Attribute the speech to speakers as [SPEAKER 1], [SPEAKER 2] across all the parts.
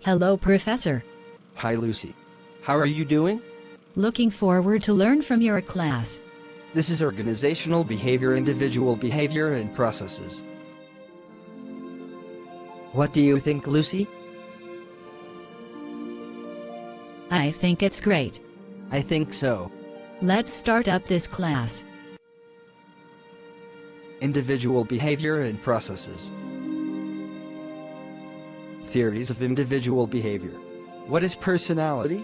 [SPEAKER 1] Hello, Professor.
[SPEAKER 2] Hi, Lucy. How are you doing?
[SPEAKER 1] Looking forward to learn from your class.
[SPEAKER 2] This is organizational behavior, individual behavior, and processes. What do you think, Lucy?
[SPEAKER 1] I think it's great.
[SPEAKER 2] I think so.
[SPEAKER 1] Let's start up this class.
[SPEAKER 2] Individual behavior and processes. Theories of individual behavior. What is personality?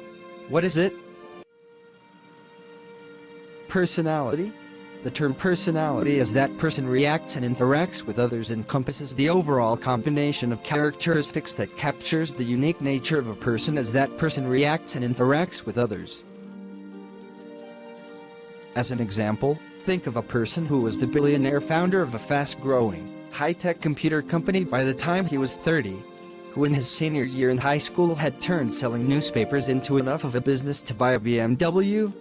[SPEAKER 2] What is it? Personality? The term personality as that person reacts and interacts with others encompasses the overall combination of characteristics that captures the unique nature of a person as that person reacts and interacts with others. As an example, think of a person who was the billionaire founder of a fast-growing, high-tech computer company by the time he was 30, who in his senior year in high school had turned selling newspapers into enough of a business to buy a BMW,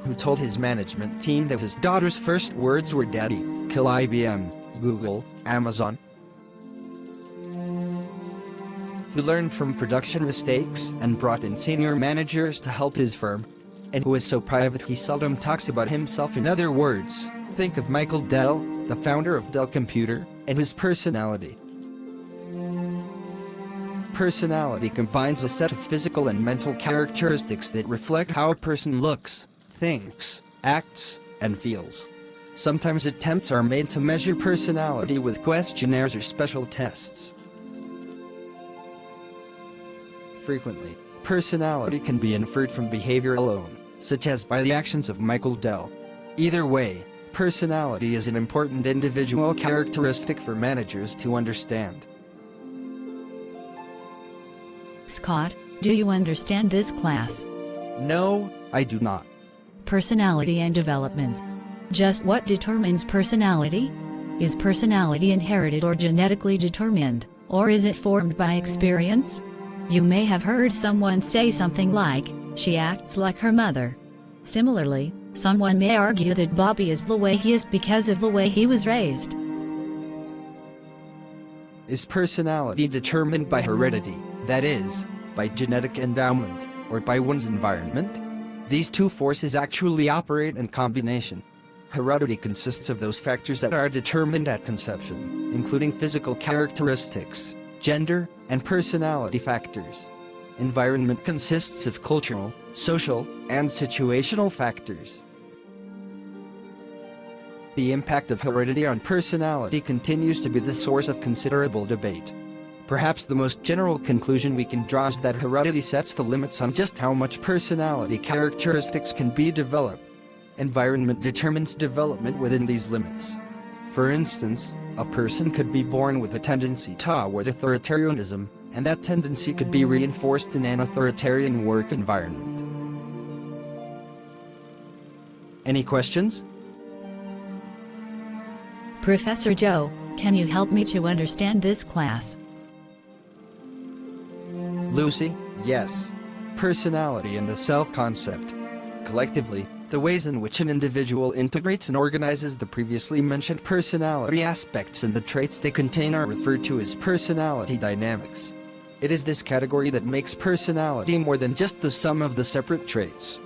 [SPEAKER 2] who told his management team that his daughter's first words were "Daddy, kill IBM, Google, Amazon." Who learned from production mistakes and brought in senior managers to help his firm, and who is so private he seldom talks about himself. In other words, think of Michael Dell, the founder of Dell Computer, and his personality. Personality combines a set of physical and mental characteristics that reflect how a person looks, thinks, acts, and feels. Sometimes attempts are made to measure personality with questionnaires or special tests. Frequently, personality can be inferred from behavior alone, such as by the actions of Michael Dell. Either way, personality is an important individual characteristic for managers to understand.
[SPEAKER 1] Scott, do you understand this class?
[SPEAKER 2] No, I do not.
[SPEAKER 1] Personality and development. Just what determines personality? Is personality inherited or genetically determined, or is it formed by experience? You may have heard someone say something like, "She acts like her mother." Similarly, someone may argue that Bobby is the way he is because of the way he was raised.
[SPEAKER 2] Is personality determined by heredity, that is, by genetic endowment, or by one's environment? These two forces actually operate in combination. Heredity consists of those factors that are determined at conception, including physical characteristics, gender, and personality factors. Environment consists of cultural, social, and situational factors. The impact of heredity on personality continues to be the source of considerable debate. Perhaps the most general conclusion we can draw is that heredity sets the limits on just how much personality characteristics can be developed. Environment determines development within these limits. For instance, a person could be born with a tendency toward authoritarianism, and that tendency could be reinforced in an authoritarian work environment. Any questions?
[SPEAKER 1] Professor Joe, can you help me to understand this class?
[SPEAKER 2] Lucy, yes. Personality and the self-concept. Collectively, the ways in which an individual integrates and organizes the previously mentioned personality aspects and the traits they contain are referred to as personality dynamics. It is this category that makes personality more than just the sum of the separate traits.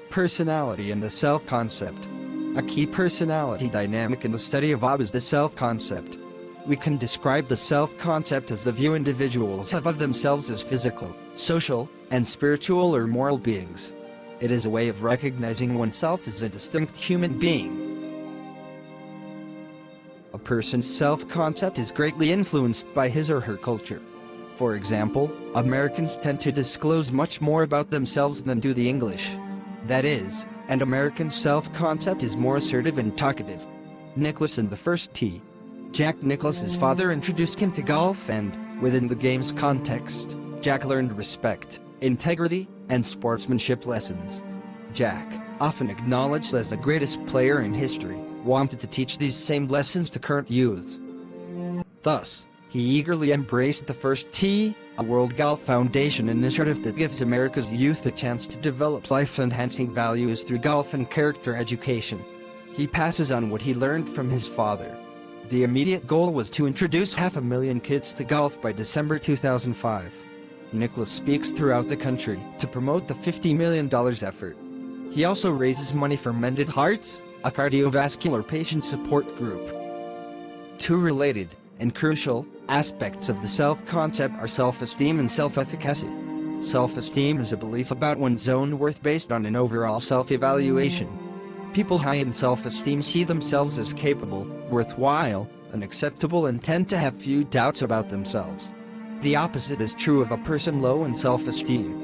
[SPEAKER 2] Personality and the self-concept. A key personality dynamic in the study of OB is the self-concept. We can describe the self-concept as the view individuals have of themselves as physical, social, and spiritual or moral beings. It is a way of recognizing oneself as a distinct human being. A person's self-concept is greatly influenced by his or her culture. For example, Americans tend to disclose much more about themselves than do the English. That is, an American self-concept is more assertive and talkative. Nicholas in the first tee. Jack Nicklaus's father introduced him to golf and, within the game's context, Jack learned respect, integrity, and sportsmanship lessons. Jack, often acknowledged as the greatest player in history, wanted to teach these same lessons to current youths. Thus, he eagerly embraced the first tee, a World Golf Foundation initiative that gives America's youth a chance to develop life-enhancing values through golf and character education. He passes on what he learned from his father. The immediate goal was to introduce 500,000 kids to golf by December 2005. Nicholas speaks throughout the country to promote the $50 million effort. He also raises money for Mended Hearts, a cardiovascular patient support group. Two related, and crucial, aspects of the self-concept are self-esteem and self-efficacy. Self-esteem is a belief about one's own worth based on an overall self-evaluation. People high in self-esteem see themselves as capable, worthwhile, and acceptable and tend to have few doubts about themselves. The opposite is true of a person low in self-esteem.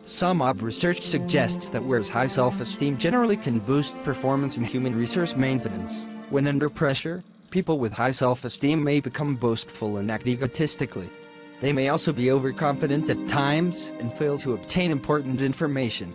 [SPEAKER 2] Some research suggests that whereas high self-esteem generally can boost performance in human resource maintenance, when under pressure, people with high self-esteem may become boastful and act egotistically. They may also be overconfident at times and fail to obtain important information.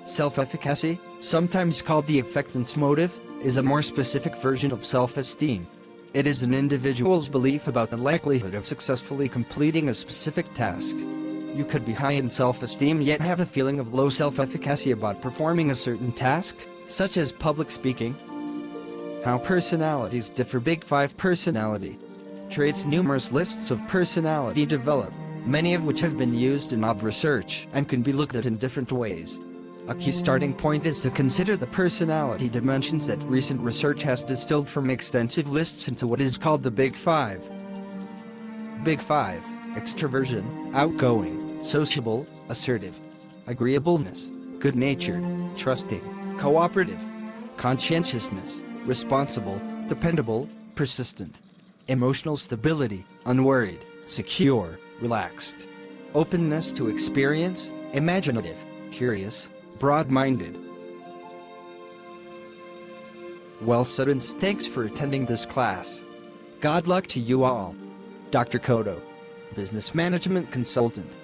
[SPEAKER 2] Self-efficacy, sometimes called the affectance motive, is a more specific version of self-esteem. It is an individual's belief about the likelihood of successfully completing a specific task. You could be high in self-esteem yet have a feeling of low self-efficacy about performing a certain task, such as public speaking. How personalities differ. Big Five personality traits. Numerous lists of personality develop, many of which have been used in research and can be looked at in different ways. A key starting point is to consider the personality dimensions that recent research has distilled from extensive lists into what is called the Big Five. Big Five: extroversion, outgoing, sociable, assertive, agreeableness, good-natured, trusting, cooperative, conscientiousness, responsible, dependable, persistent, emotional stability, unworried, secure, relaxed, openness to experience, imaginative, curious, broad-minded. Well, students, thanks for attending this class. God luck to you all. Dr. Kodo, Business Management Consultant.